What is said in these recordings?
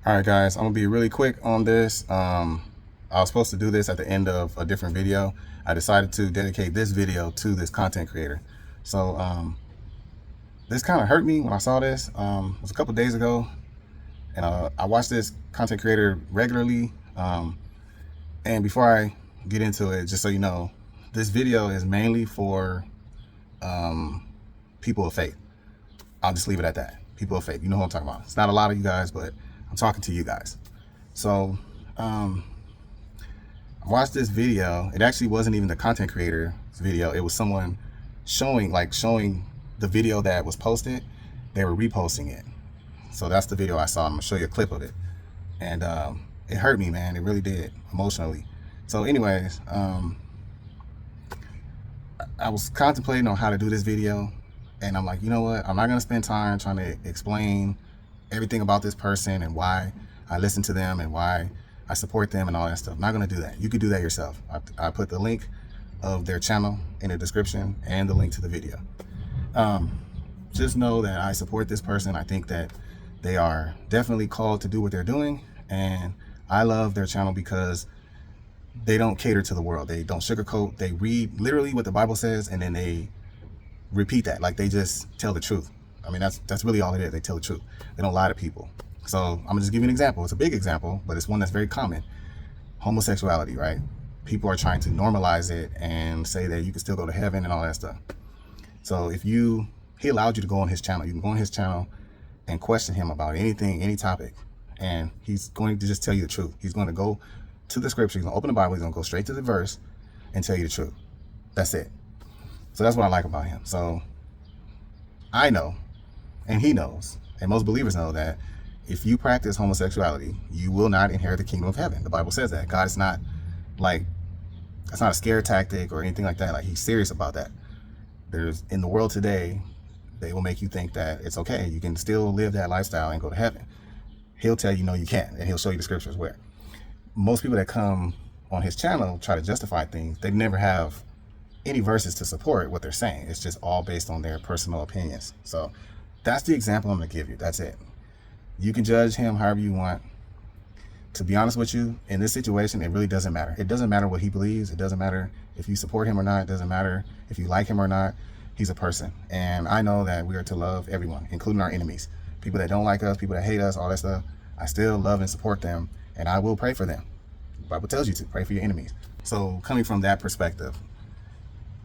All right, guys, I'm gonna be really quick on this. I was supposed to do this at the end of a different video. I decided to dedicate this video to this content creator. So this kind of hurt me when I saw this. It was a couple days ago, and I watch this content creator regularly. And before I get into it, just so you know, this video is mainly for people of faith. I'll just leave it at that. People of faith. You know who I'm talking about. It's not a lot of you guys, but I'm talking to you guys. So I watched this video. It actually wasn't even the content creator's video. It was someone showing the video that was posted. They were reposting it. So that's the video I saw. I'm gonna show you a clip of it. And it hurt me, man. It really did, emotionally. So anyways, I was contemplating on how to do this video, and I'm like, you know what? I'm not gonna spend time trying to explain everything about this person and why I listen to them and why I support them and all that stuff. I'm not gonna do that. You could do that yourself. I put the link of their channel in the description and the link to the video. Just know that I support this person. I think that they are definitely called to do what they're doing, and I love their channel because they don't cater to the world. They don't sugarcoat. They read literally what the Bible says, and then they repeat that. Like, they just tell the truth. I mean, that's really all it is. They tell the truth. They don't lie to people. So I'm gonna just give you an example. It's a big example, but it's one that's very common. Homosexuality, right? People are trying to normalize it and say that you can still go to heaven and all that stuff. So he allowed you to go on his channel. You can go on his channel and question him about anything, any topic, and he's going to just tell you the truth. He's going to go to the scripture. He's gonna open the Bible. He's gonna go straight to the verse and tell you the truth. That's it. So that's what I like about him. So I know, and he knows, and most believers know, that if you practice homosexuality, you will not inherit the kingdom of heaven. The Bible says that. God is not like, that's not a scare tactic or anything like that. Like, he's serious about that. There's, in the world today, they will make you think that it's okay. You can still live that lifestyle and go to heaven. He'll tell you, no, you can't. And he'll show you the scriptures where. Most people that come on his channel try to justify things. They never have any verses to support what they're saying. It's just all based on their personal opinions. So that's the example I'm gonna give you. That's it. You can judge him however you want. To be honest with you, in this situation, it really doesn't matter. It doesn't matter what he believes. It doesn't matter if you support him or not. It doesn't matter if you like him or not. He's a person. And I know that we are to love everyone, including our enemies. People that don't like us, people that hate us, all that stuff. I still love and support them, and I will pray for them. The Bible tells you to pray for your enemies. So coming from that perspective,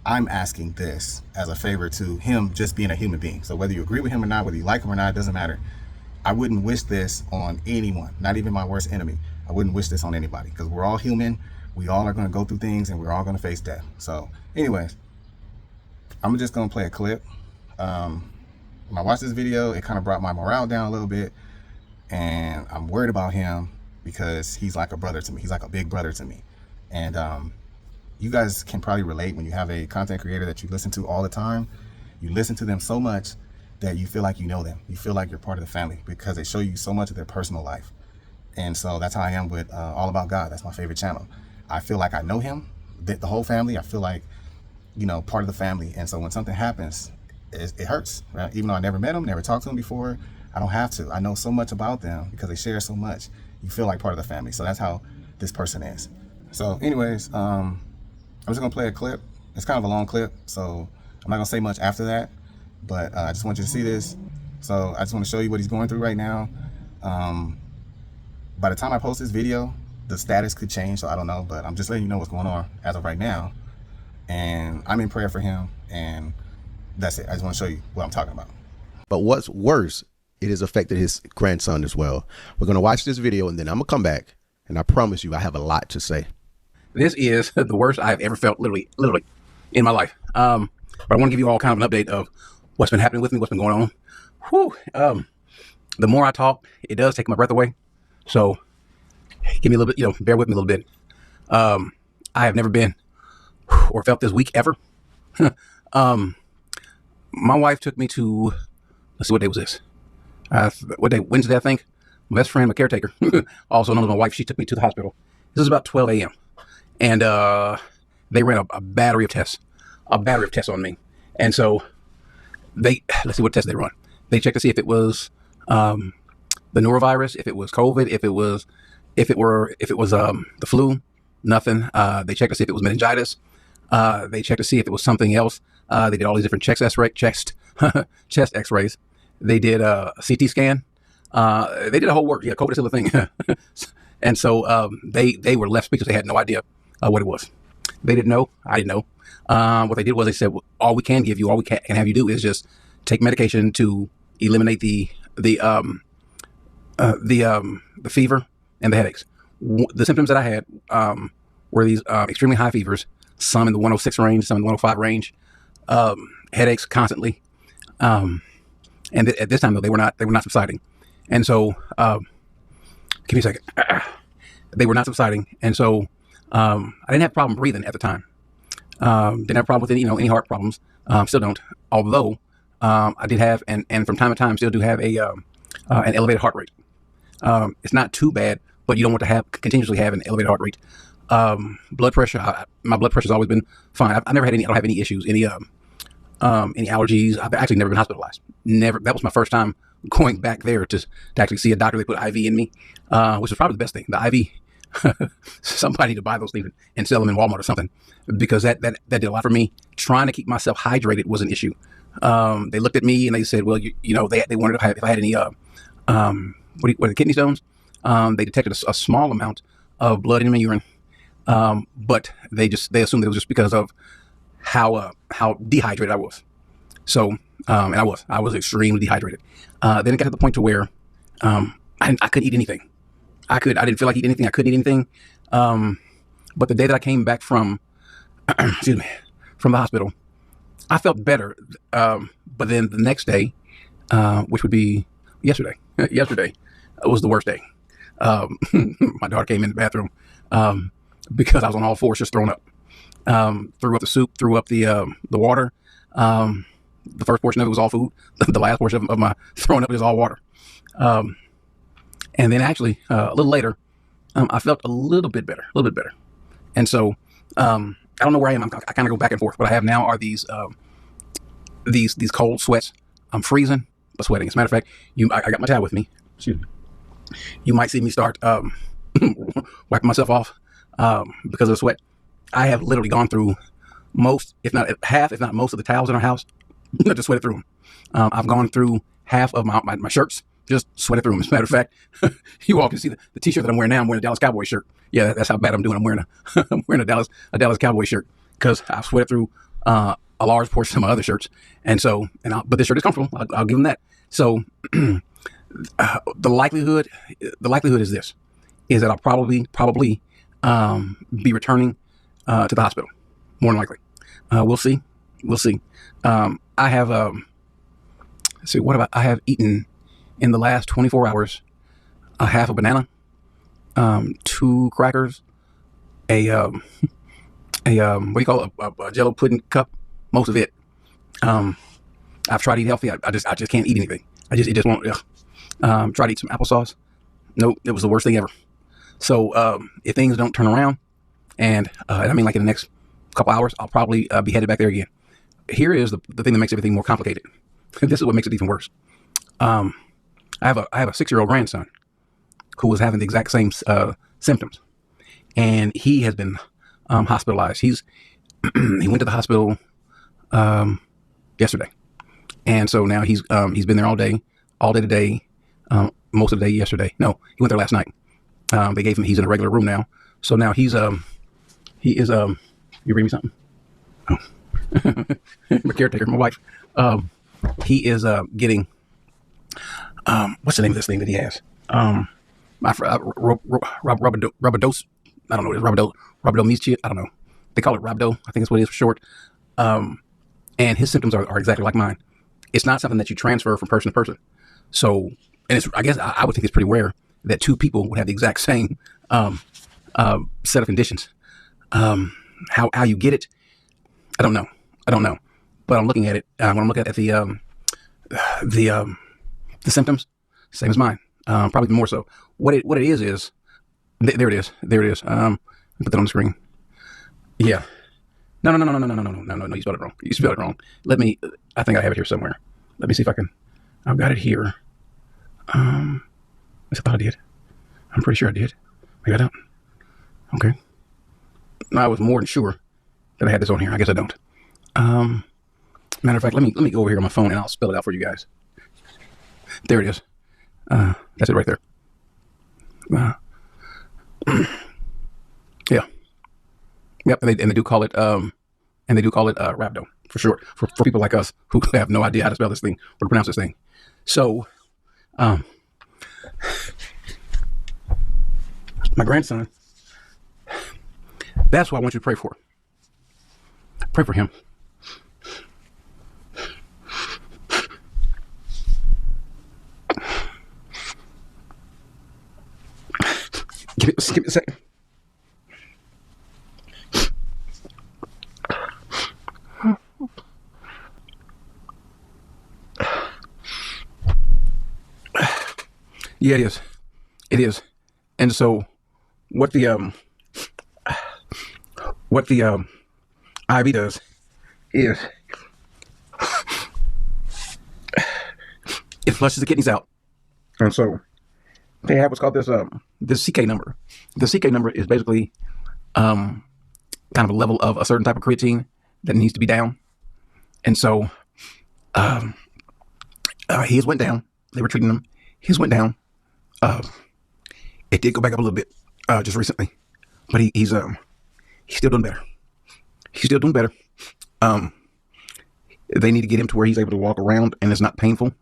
I'm asking this as a favor to him, just being a human being. So whether you agree with him or not, whether you like him or not, it doesn't matter. I wouldn't wish this on anyone, not even my worst enemy. I wouldn't wish this on anybody, because we're all human. We all are going to go through things, and we're all going to face death. So anyways, I'm just going to play a clip. When I watched this video, it kind of brought my morale down a little bit, and I'm worried about him because he's like a brother to me. He's like a big brother to me. And you guys can probably relate when you have a content creator that you listen to all the time. You listen to them so much that you feel like you know them. You feel like you're part of the family because they show you so much of their personal life. And so that's how I am with All About God. That's my favorite channel. I feel like I know him, the whole family. I feel like, you know, part of the family. And so when something happens, it hurts, right? Even though I never met them, never talked to them before, I don't have to. I know so much about them because they share so much. You feel like part of the family. So that's how this person is. So anyways, I'm just gonna play a clip. It's kind of a long clip, so I'm not gonna say much after that, but I just want you to see this. So I just want to show you what he's going through right now. By the time I post this video, the status could change, so I don't know, but I'm just letting you know what's going on as of right now. And I'm in prayer for him, and that's it. I just want to show you what I'm talking about. But what's worse, it has affected his grandson as well. We're going to watch this video, and then I'm going to come back, and I promise you I have a lot to say. This is the worst I've ever felt, literally in my life. But I want to give you all kind of an update of what's been happening with me, what's been going on. Whew. The more I talk, it does take my breath away. So give me a little bit, bear with me a little bit. I have never been or felt this weak ever. My wife took me to, let's see, what day was this? What day? Wednesday, I think. My best friend, my caretaker, also known as my wife, she took me to the hospital. This was about 12 a.m. And they ran a battery of tests on me. And so let's see what tests they run. They checked to see if it was the norovirus, if it was COVID, if it was the flu, nothing. They checked to see if it was meningitis. They checked to see if it was something else. They did all these different chest X-rays. They did a CT scan. They did a whole work. Yeah, COVID is still a thing. And so they were left speechless. They had no idea what it was. They didn't know. I didn't know. What they did was they said, well, all we can give you, all we can have you do is just take medication to eliminate the fever and the headaches. The symptoms that I had were these extremely high fevers, some in the 106 range, some in the 105 range, headaches constantly. And at this time though, they were not subsiding. And so, give me a second. They were not subsiding. And so, I didn't have a problem breathing at the time. Didn't have a problem with any heart problems. Still don't. Although, I did have, and from time to time still do have an elevated heart rate. It's not too bad, but you don't want to continuously have an elevated heart rate. Blood pressure, my blood pressure's always been fine. I never had any, I don't have any issues, any allergies. I've actually never been hospitalized. Never. That was my first time going back there to actually see a doctor. They put IV in me, which was probably the best thing. The IV, somebody need to buy those things and sell them in Walmart or something, because that did a lot for me. Trying to keep myself hydrated was an issue. They looked at me and they said, well, they wanted to have, if I had any, what are kidney stones? They detected a small amount of blood in my urine. But they assumed it was just because of how dehydrated I was. So, and I was extremely dehydrated. Then it got to the point to where, I couldn't eat anything. I didn't feel like eating anything. I couldn't eat anything. But the day that I came back from, excuse me, from the hospital, I felt better. But then the next day, which would be yesterday, was the worst day. My daughter came in the bathroom, because I was on all fours, just throwing up. Threw up the soup, threw up the water. The first portion of it was all food. The last portion of my throwing up was all water. And then actually, a little later, I felt a little bit better. And so, I don't know where I am. I kind of go back and forth. What I have now are these cold sweats. I'm freezing, but sweating. As a matter of fact, I got my towel with me. Excuse me. You might see me start wiping myself off because of the sweat. I have literally gone through most, if not half, if not most of the towels in our house, just sweated through them. I've gone through half of my shirts, just sweated through them. As a matter of fact, you all can see the t-shirt that I'm wearing now. I'm wearing a Dallas Cowboy shirt. Yeah, that's how bad I'm doing. I'm wearing a Dallas Cowboy shirt because I've sweated through a large portion of my other shirts. And so, but this shirt is comfortable. I'll give them that. So the likelihood is this, is that I'll probably be returning to the hospital, more than likely. We'll see. I have, let's see, I have eaten in the last 24 hours, a half a banana, 2 crackers, what do you call it? A Jello pudding cup, most of it. I've tried to eat healthy. I just can't eat anything. It just won't. Tried to eat some applesauce. Nope. It was the worst thing ever. So, if things don't turn around, and I mean, like in the next couple hours, I'll probably be headed back there again. Here is the thing that makes everything more complicated. This is what makes it even worse. I have a 6-year-old grandson who was having the exact same symptoms, and he has been hospitalized. He went to the hospital yesterday, and so now he's been there all day today, most of the day yesterday. No, he went there last night. They gave him, he's in a regular room now. So now he is, you read me something? Oh, my caretaker, my wife. He is, getting, what's the name of this thing that he has? Rabidose. I don't know what it is. Rhabdomycia. I don't know. They call it Rhabdo. I think that's what it is for short. And his symptoms are exactly like mine. It's not something that you transfer from person to person. So, and I guess I would think it's pretty rare that 2 people would have the exact same set of conditions. How you get it, I don't know. But I'm looking at it. When I'm looking at the symptoms, same as mine. Probably more so. What it is there it is. Let me put that on the screen. Yeah. No. You spelled it wrong. I think I have it here somewhere. Let me see if I can. I've got it here. I thought I did. I'm pretty sure I did. Maybe I don't. Okay. No, I was more than sure that I had this on here. I guess I don't. Matter of fact, let me go over here on my phone and I'll spell it out for you guys. There it is. That's it right there. Yeah. Yep. And they do call it rhabdo for short for people like us who have no idea how to spell this thing or to pronounce this thing. So, my grandson. That's what I want you to pray for. Pray for him. Give me a second. Yeah, it is. It is. And so what the IV does is it flushes the kidneys out. And so they have what's called this CK number. The CK number is basically kind of a level of a certain type of creatine that needs to be down. And so his went down. They were treating him. His went down. It did go back up a little bit just recently, but he's still doing better. He's still doing better. They need to get him to where he's able to walk around and it's not painful.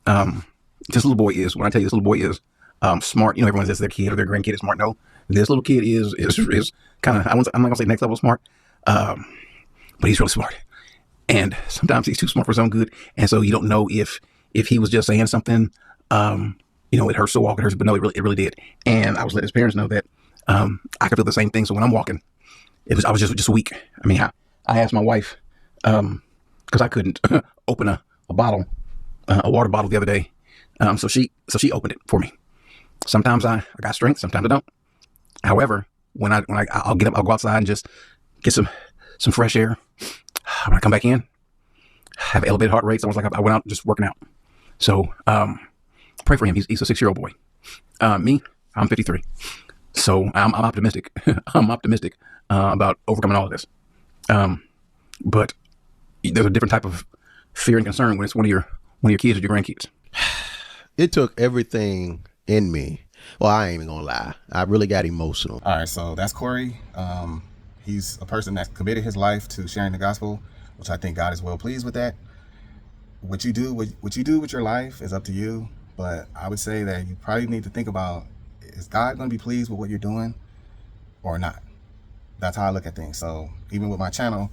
This little boy is, when I tell you this little boy is smart, you know, everyone says their kid or their grandkid is smart. No, this little kid is kind of, I'm not gonna say next level smart, but he's really smart. And sometimes he's too smart for his own good. And so you don't know if he was just saying something, you know, it hurts to walk, it hurts, but no, it really did. And I was letting his parents know that I could feel the same thing. So when I'm walking, I was just weak. I mean, I asked my wife, because I couldn't open a bottle, a water bottle the other day. So she opened it for me. Sometimes I got strength, sometimes I don't. However, when I'll get up, I'll go outside and just get some fresh air. When I come back in, I have elevated heart rates. I was like, I went out just working out. So pray for him. He's a 6-year-old boy. Me, I'm 53. So I'm optimistic. I'm optimistic about overcoming all of this. But there's a different type of fear and concern when it's one of your kids or your grandkids. It took everything in me. Well, I ain't even gonna lie. I really got emotional. All right, so that's Corey. He's a person that's committed his life to sharing the gospel, which I think God is well pleased with that. What you do with your life is up to you, but I would say that you probably need to think about, is God going to be pleased with what you're doing or not? That's how I look at things. So even with my channel,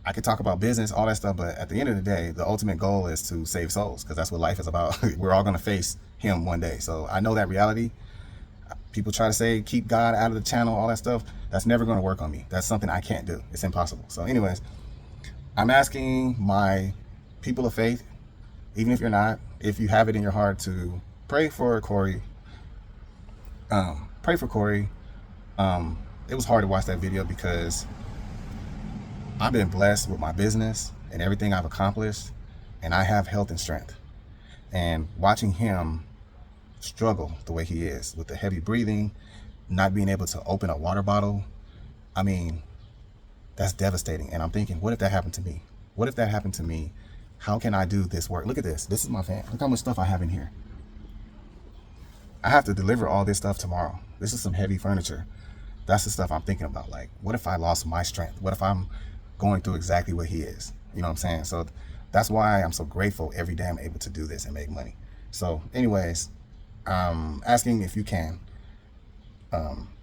I could talk about business, all that stuff, but at the end of the day, the ultimate goal is to save souls, because that's what life is about. We're all going to face him one day. So I know that reality. People try to say, keep God out of the channel, all that stuff. That's never going to work on me. That's something I can't do. It's impossible. So anyways, I'm asking my people of faith, even if you're not, if you have it in your heart, to pray for Corey. Pray for Corey. It was hard to watch that video because I've been blessed with my business and everything I've accomplished, and I have health and strength. And watching him struggle the way he is with the heavy breathing, not being able to open a water bottle, I mean, that's devastating. And I'm thinking, what if that happened to me? What if that happened to me? How can I do this work? Look at this. This is my fan. Look how much stuff I have in here. I have to deliver all this stuff tomorrow. This is some heavy furniture. That's the stuff I'm thinking about. Like, what if I lost my strength? What if I'm going through exactly what he is? You know what I'm saying? So that's why I'm so grateful every day I'm able to do this and make money. So anyways, asking if you can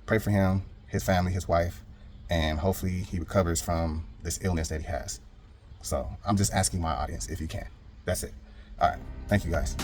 pray for him, his family, his wife, and hopefully he recovers from this illness that he has. So I'm just asking my audience if you can. That's it. All right. Thank you guys.